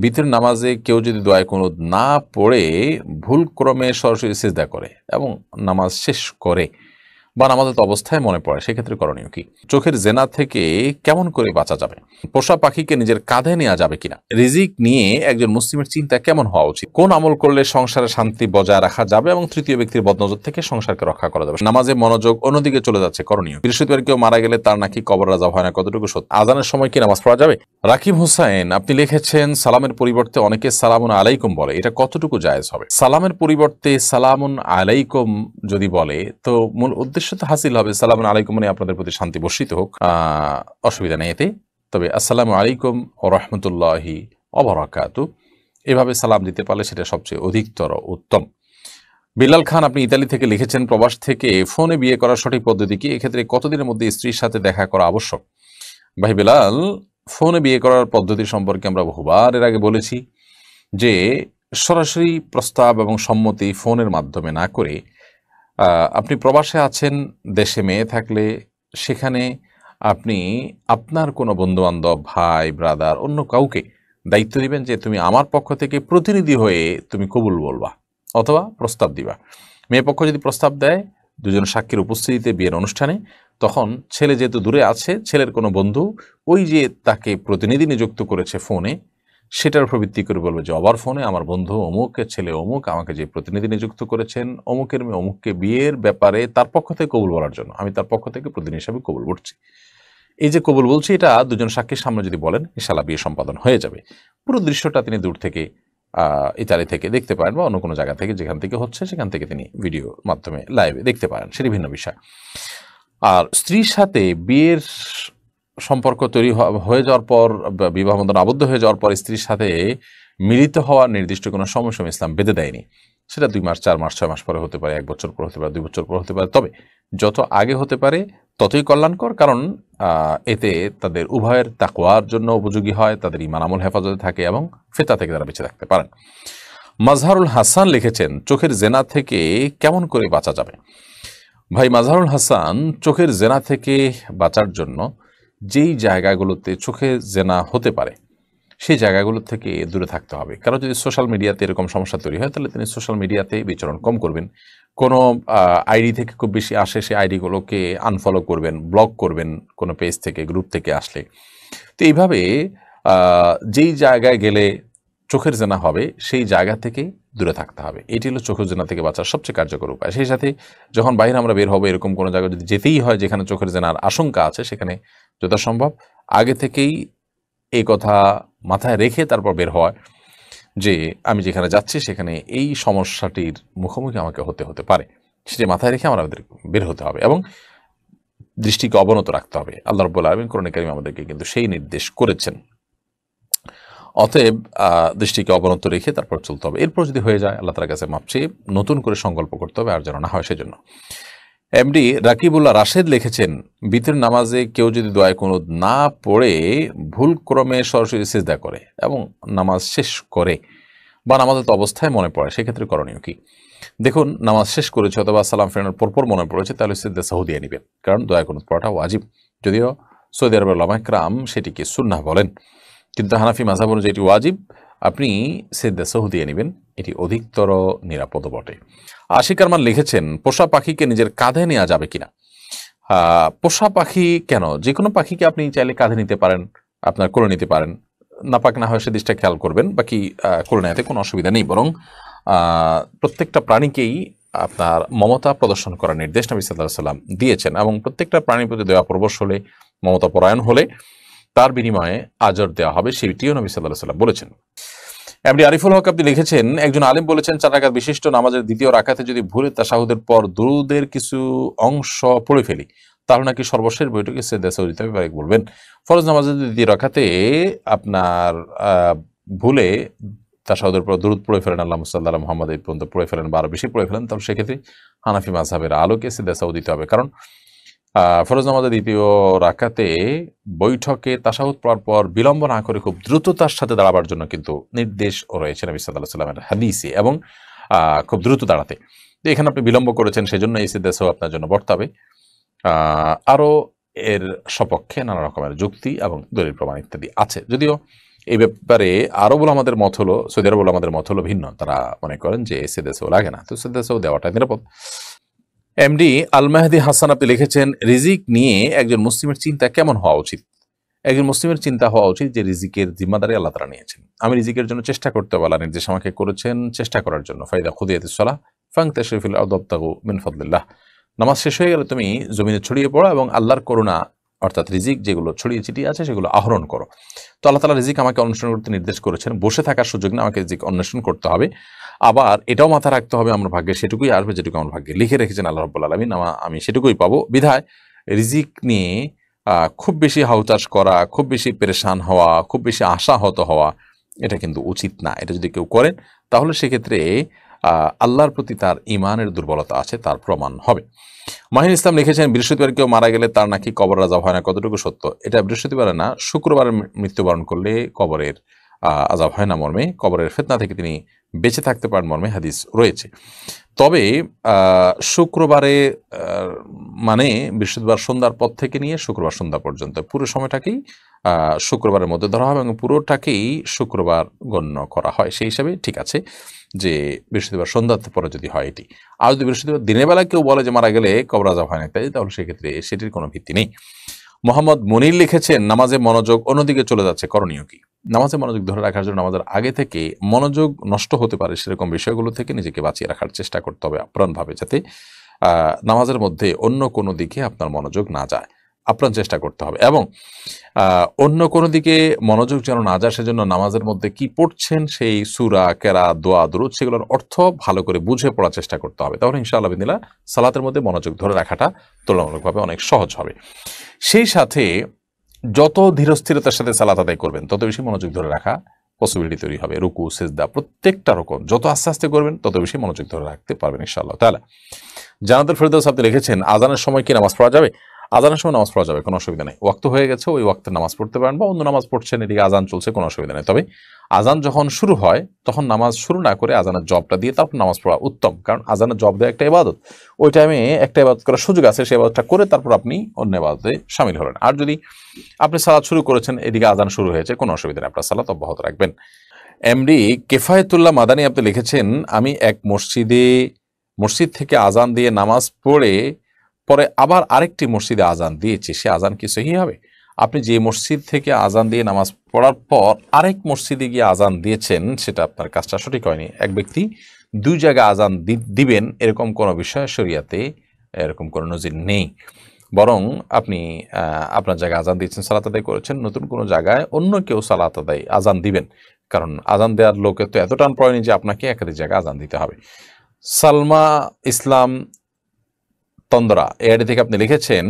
বিতর নামাজে কেউ যদি দোয়ায় কুনুত না পড়ে ভুলক্রমে সরাসরি সিজদা করে এবং নামাজ শেষ করে বা নামাজের অবস্থায় মনে পড়ে, সেক্ষেত্রে করণীয় কি? চোখের জেনা থেকে কেমন করে বাঁচা যাবে? পোষা পাখিকে নিজের কাঁধে নেওয়া যাবে কিনা? রিজিক নিয়ে একজন মুসলিমের চিন্তা কেমন হওয়া উচিত? কোন আমল করলে সংসারে শান্তি বজায় রাখা যাবে এবং তৃতীয় ব্যক্তির বদনজর থেকে সংসারকে রক্ষা করা যাবে? নামাজে মনোযোগ অন্যদিকে চলে যাচ্ছে, করণীয়? বৃহস্পতিবার কেউ মারা গেলে তার নাকি কবর রাজা হয় না, কতটুকু সত্য? আজানের সময় কি নামাজ পড়া যাবে? রাকিব হোসেন আপনি লিখেছেন, সালামের পরিবর্তে অনেকে সালামুন আলাইকুম বলে, এটা কতটুকু জায়েজ হবে? সালামের পরিবর্তে সালামুন আলাইকুম যদি বলে তো মূল উদ্দেশ্য তো হাসিল হবে, সালামুন আলাইকুম মানে আপনাদের প্রতি শান্তি বর্ষিত হোক, অসুবিধা নেই এতে। তবে আসসালামু আলাইকুম ও রহমতুল্লাহি অবরাকাতু এভাবে সালাম দিতে পারলে সেটা সবচেয়ে অধিকতর উত্তম। বিলাল খান আপনি ইতালি থেকে লিখেছেন, প্রবাস থেকে ফোনে বিয়ে করার সঠিক পদ্ধতি কি? এক্ষেত্রে কতদিনের মধ্যে স্ত্রীর সাথে দেখা করা আবশ্যক? ভাই বিলাল, ফোনে বিয়ে করার পদ্ধতি সম্পর্কে আমরা বহুবার এর আগে বলেছি যে সরাসরি প্রস্তাব এবং সম্মতি ফোনের মাধ্যমে না করে আপনি প্রবাসে আছেন, দেশে মেয়ে থাকলে সেখানে আপনি আপনার কোনো বন্ধুবান্ধব, ভাই, ব্রাদার, অন্য কাউকে দায়িত্ব দিবেন যে তুমি আমার পক্ষ থেকে প্রতিনিধি হয়ে তুমি কবুল বলবা অথবা প্রস্তাব দিবা। মেয়ে পক্ষ যদি প্রস্তাব দেয় দুজন সাক্ষীর উপস্থিতিতে বিয়ের অনুষ্ঠানে, তখন ছেলে যেহেতু দূরে আছে, ছেলের কোনো বন্ধু ওই যে তাকে প্রতিনিধি নিযুক্ত করেছে ফোনে, সেটার উপর ভিত্তি করে বলবে যে আবার ফোনে আমার বন্ধু অমুকের ছেলে অমুক আমাকে যে প্রতিনিধি নিযুক্ত করেছেন অমুকের মেয়ে অমুককে বিয়ের ব্যাপারে তার পক্ষ থেকে কবুল বলার জন্য আমি তার পক্ষ থেকে প্রতিনিধি হিসাবে কবুল বলছি। এই যে কবুল বলছি, এটা দুজন সাক্ষীর সামনে যদি বলেন, ইনশাআল্লাহ বিয়ে সম্পাদন হয়ে যাবে। পুরো দৃশ্যটা তিনি দূর থেকে ইতালি থেকে দেখতে পারেন বা অন্য কোনো জায়গা থেকে যেখান থেকে হচ্ছে সেখান থেকে তিনি ভিডিও মাধ্যমে লাইভে দেখতে পারেন, সেটি ভিন্ন বিষয়। আর স্ত্রীর সাথে বিয়ের সম্পর্ক তৈরি হয়ে যাওয়ার পর, বিবাহ বন্ধন আবদ্ধ হয়ে যাওয়ার পর স্ত্রীর সাথে মিলিত হওয়ার নির্দিষ্ট কোনো সময়সীমা ইসলাম বেঁধে দেয়নি। সেটা 2 মাস, 4 মাস, 6 মাস পরে হতে পারে, 1 বছর পর হতে পারে, 2 বছর পর হতে পারে। তবে যত আগে হতে পারে ততই কল্যাণকর, কারণ এতে তাদের উভয়ের তাকওয়ার জন্য উপযোগী হয়, তাদের ঈমান আমল হেফাজতে থাকে এবং ফিতনা থেকে তারা বেঁচে থাকতে পারেন। মাজহারুল হাসান লিখেছেন, চোখের জেনা থেকে কেমন করে বাঁচা যাবে? ভাই মাজহারুল হাসান, চোখের জেনা থেকে বাঁচার জন্য যেই জায়গাগুলোতে চোখে জেনা হতে পারে সেই জায়গাগুলো থেকে দূরে থাকতে হবে। কারণ যদি সোশ্যাল মিডিয়াতে এরকম সমস্যা তৈরি হয় তাহলে তিনি সোশ্যাল মিডিয়াতে বিচরণ কম করবেন। কোনো আইডি থেকে খুব বেশি আসে সেই আইডিগুলোকে আনফলো করবেন, ব্লক করবেন কোনো পেজ থেকে, গ্রুপ থেকে আসলে। তো এইভাবে যেই জায়গায় গেলে চোখের জেনা হবে সেই জায়গা থেকে দূরে থাকতে হবে। এটি হলো চোখের জেনা থেকে বাঁচার সবচেয়ে কার্যকর উপায়। সেই সাথে যখন বাইরে আমরা বের হবো, এরকম কোনো জায়গায় যদি যেতেই হয় যেখানে চোখের জেনার আশঙ্কা আছে, সেখানে যথাসম্ভব আগে থেকেই এই কথা মাথায় রেখে তারপর বের হওয়া যে আমি যেখানে যাচ্ছি সেখানে এই সমস্যাটির মুখোমুখি আমাকে হতে পারে, সেটি মাথায় রেখে আমাদের বের হতে হবে এবং দৃষ্টিকে অবনত রাখতে হবে। আল্লাহ রাব্বুল আলামিন কোরআনে কারিমে আমাদেরকে কিন্তু সেই নির্দেশ করেছেন। অতএব দৃষ্টিকে অবনত রেখে তারপর চলতে হবে। এরপর যদি হয়ে যায় আল্লাহ তাআলার কাছে মাপ চেয়ে নতুন করে সংকল্প করতে হবে, আর যেন না হয় সেজন্য। এমডি রাকিবুল্লাহ রাশেদ লিখেছেন, বিতর নামাজে কেউ যদি দোয়ায় কুনুত না পড়ে ভুলক্রমে সরাসরি সিজদা করে এবং নামাজ শেষ করে বা নামাজের অবস্থায় মনে পড়ে, সেক্ষেত্রে করণীয় কি? দেখুন, নামাজ শেষ করেছে অথবা সালাম ফেরানোর পরপর মনে পড়েছে, তাহলে সিজদা সাহু দিয়ে নেবেন, কারণ দোয়ায় কুনুত পড়াটা ওয়াজিব। যদিও সৌদি আরবের উলামা কিরাম সেটিকে সুন্নাহ বলেন, কিন্তু হানাফি মাযহাব অনুযায়ী এটি ওয়াজিব। আপনি সিজদা সাহু দিয়ে নেবেন, এটি অধিকতর নিরাপদ বটে। আশিক আরমান লিখেছেন, পোষা পাখিকে নিজের কাঁধে নেওয়া যাবে কিনা? পোষা পাখি কেন, যে কোনো পাখিকে আপনি চাইলে কাঁধে নিতে পারেন, আপনার করে নিতে পারেন। নাপাক না হয় সে দিকটা খেয়াল করবেন, বাকি করে নেওয়াতে কোনো অসুবিধা নেই। বরং প্রত্যেকটা প্রাণীকেই আপনার মমতা প্রদর্শন করার নির্দেশ নবী সাল্লাল্লাহু আলাইহি ওয়াসাল্লাম দিয়েছেন এবং প্রত্যেকটা প্রাণীর প্রতি দয়া পরবশ হলে, মমতা পরায়ণ হলে তার বিনিময়ে আজর দেওয়া হবে, সেটিও নবী সাল্লাল্লাহু আলাইহি ওয়াসাল্লাম বলেছেন। এমডি আরিফুল হক আপনি লিখেছেন, একজন আলেম বলেছেন 4 রাকাত বিশিষ্ট নামাজের দ্বিতীয় রাকাতে যদি ভুলে তাশাহুদের পর দুরুদের কিছু অংশ পড়ে ফেলি তাহলে নাকি সর্বশেষ বৈঠকে সিজদা সাহু দিতে হবে, বলবেন। ফরজ নামাজের দ্বিতীয় রাকাতে আপনার ভুলে তাশাহুদের পর দুরুদ পড়ে ফেলেন, আল্লাহুম্মা সাল্লি আলা মুহাম্মাদ এই পর্যন্ত পড়ে ফেলেন বা আরো বেশি পড়ে ফেলেন, তাহলে সেক্ষেত্রে হানাফি মাযহাবের আলোকে সিজদা সাহু দিতে হবে। কারণ ফরজ নামাজের দ্বিতীয় রাকাতে বৈঠকে তাশাহুদ পড়ার পর বিলম্ব না করে খুব দ্রুততার সাথে দাঁড়াবার জন্য কিন্তু নির্দেশ রয়েছে নবী সাল্লাল্লাহু আলাইহি ওয়াসাল্লামের হাদিসে, এবং খুব দ্রুত দাঁড়াতে। তো এখানে আপনি বিলম্ব করেছেন, সেজন্য এই সিজদা সাহু আপনার জন্য বর্তাবে। আরও এর সপক্ষে নানা রকমের যুক্তি এবং দলিল প্রমাণ ইত্যাদি আছে। যদিও এই ব্যাপারে আরব ওলামাদের মত হলো, সৌদি আরব ওলামাদের মত হলো ভিন্ন। তারা মনে করেন যে সেদেশেও লাগে না, তো সেদেশেও দেওয়াটা নিরাপদ। এমডি আল মাহদি হাসান আপনি লিখেছেন, রিজিক নিয়ে একজন মুসলিমের চিন্তা কেমন হওয়া উচিত? একজন মুসলিমের চিন্তা হওয়া উচিত যে রিজিকের জিম্মাদারি আল্লাহ তাআলা নিয়েছেন। আমি রিজিকের জন্য চেষ্টা করতে হবে, আল্লাহ নির্দেশ আমাকে করেছেন চেষ্টা করার জন্য। ফাইদা খুদিয়াতিস সালাহ ফান্তাশিরু ফিল আরদি ওয়াবতাগু মিন ফাদলিল্লাহ। নামাজ শেষ হয়ে গেলে তুমি জমিনে ছড়িয়ে পড়ো এবং আল্লাহর করুণা অর্থাৎ রিজিক যেগুলো ছড়িয়ে ছিটিয়ে আছে সেগুলো আহরণ করো। তো আল্লাহ তাআলা রিজিক আমাকে অন্বেষণ করতে নির্দেশ করেছেন, বসে থাকার সুযোগ না, আমাকে রিজিক অন্বেষণ করতে হবে। আবার এটাও মাথায় রাখতে হবে আমার ভাগ্যে সেটুকুই আসবে যেটুকু আমার ভাগ্যে লিখে রেখেছেন আল্লাহ রাব্বুল আলামিন, আমি সেটুকুই পাবো। বিধায় রিজিক নিয়ে খুব বেশি হাউতাশ করা, খুব বেশি পেরেশান হওয়া, খুব বেশি আশাহত হওয়া, এটা কিন্তু উচিত না। এটা যদি কেউ করেন তাহলে সেক্ষেত্রে আল্লাহর প্রতি তার ইমানের দুর্বলতা আছে, তার প্রমাণ হবে। মাহিন ইসলাম লিখেছেন, বৃহস্পতিবার কেউ মারা গেলে তার নাকি কবর আযাব হয় না, কতটুকু সত্য? এটা বৃহস্পতিবারে না, শুক্রবারে মৃত্যুবরণ করলে কবরের আযাব হয় না মর্মে, কবরের ফিতনা থেকে তিনি বেঁচে থাকতে পারেন মর্মে হাদিস রয়েছে। তবে শুক্রবারে মানে বৃহস্পতিবার সন্ধ্যার পর থেকে নিয়ে শুক্রবার সন্ধ্যা পর্যন্ত পুরো সময়টাকেই শুক্রবারের মধ্যে ধরা হবে এবং পুরোটাকেই শুক্রবার গণ্য করা হয়। সেই হিসাবে ঠিক আছে যে বৃহস্পতিবার সন্ধ্যার পরে যদি হয় এটি। আর যদি বৃহস্পতিবার দিনের বেলা কেউ বলে যে মারা গেলে কবর আযাব হয় না তাই, তাহলে সেক্ষেত্রে সেটির কোনো ভিত্তি নেই। মোহাম্মদ মনির লিখেছেন, নামাজে মনোযোগ অন্যদিকে চলে যাচ্ছে, করণীয় কি? নামাজে মনোযোগ ধরে রাখার জন্য নামাজের আগে থেকে মনোযোগ নষ্ট হতে পারে সেরকম বিষয়গুলো থেকে নিজেকে বাঁচিয়ে রাখার চেষ্টা করতে হবে আপ্রাণভাবে, যাতে নামাজের মধ্যে অন্য কোনো দিকে আপনার মনোযোগ না যায়, আপ্রাণ চেষ্টা করতে হবে। এবং অন্য কোনো দিকে মনোযোগ যেন না যায় সেজন্য নামাজের মধ্যে কি পড়ছেন সেই সূরা, কেরাত, দোয়া, দুরূদ সেগুলোর অর্থ ভালো করে বুঝে পড়ার চেষ্টা করতে হবে। তাহলে ইনশাআল্লাহ বিদিনিল্লাহ সালাতের মধ্যে মনোযোগ ধরে রাখাটা তুলনামূলকভাবে অনেক সহজ হবে। সেই সাথে যত ধীরস্থিরতার সাথে সালাত আদায় করবেন তত বেশি মনোযোগ ধরে রাখা পসিবিলিটি তৈরি হবে। রুকু, সিজদা প্রত্যেকটা রকম যত আস্তে আস্তে করবেন তত বেশি মনোযোগ ধরে রাখতে পারবেন ইনশাআল্লাহ তাআলা। জান্নাতুল ফেরদৌস আপনি লিখেছেন, আজানের সময় কি নামাজ পড়া যাবে? আজানের সময় নামাজ পড়া যাবে, কোনো অসুবিধা নেই। ওয়াক্ত হয়ে গেছে, ওই ওয়াক্তে নামাজ পড়তে পারেন, বা অন্য নামাজ পড়ছেন এদিকে আজান চলছে, কোনো অসুবিধা নেই। তবে আজান যখন শুরু হয় তখন নামাজ শুরু না করে আজানের জবটা দিয়ে তারপর নামাজ পড়া উত্তম, কারণ আজানের জব দেওয়া একটা ইবাদত, ওই টাইমে একটা ইবাদত করার সুযোগ আছে, সেই ইবাদতটা করে তারপর আপনি অন্য ইবাদতে শামিল হলেন। আর যদি আপনি সালাত শুরু করেছেন এদিকে আজান শুরু হয়েছে, কোনো অসুবিধা নেই, আপনার সালাত অব্যাহত রাখবেন। এমডি কেফায়েতুল্লাহ মাদানী আপনি লিখেছেন, আমি এক মসজিদ থেকে আজান দিয়ে নামাজ পরে আবার আরেকটি মসজিদে আজান দিয়েছি, সে আজান কি সহিহ হবে? আপনি যে মসজিদ থেকে আজান দিয়ে নামাজ পড়ার পর আরেক মসজিদে গিয়ে আজান দিয়েছেন সেটা আপনার কাজটা সঠিক হয়নি। এক ব্যক্তি দুই জায়গায় আজান দিবেন এরকম কোনো বিষয় শরিয়াতে এরকম কোনো নজির নেই। বরং আপনি আপনার জায়গায় আজান দিয়েছেন, সালাত আদায় করেছেন, নতুন কোনো জায়গায় অন্য কেউ সালাত আদায় আজান দিবেন, কারণ আজান দেওয়ার লোকের তো এত টান পড়েনি যে আপনাকে একাধিক জায়গায় আজান দিতে হবে। সালমা ইসলাম তন্দ্রা এআইডি থেকে আপনি লিখেছেন,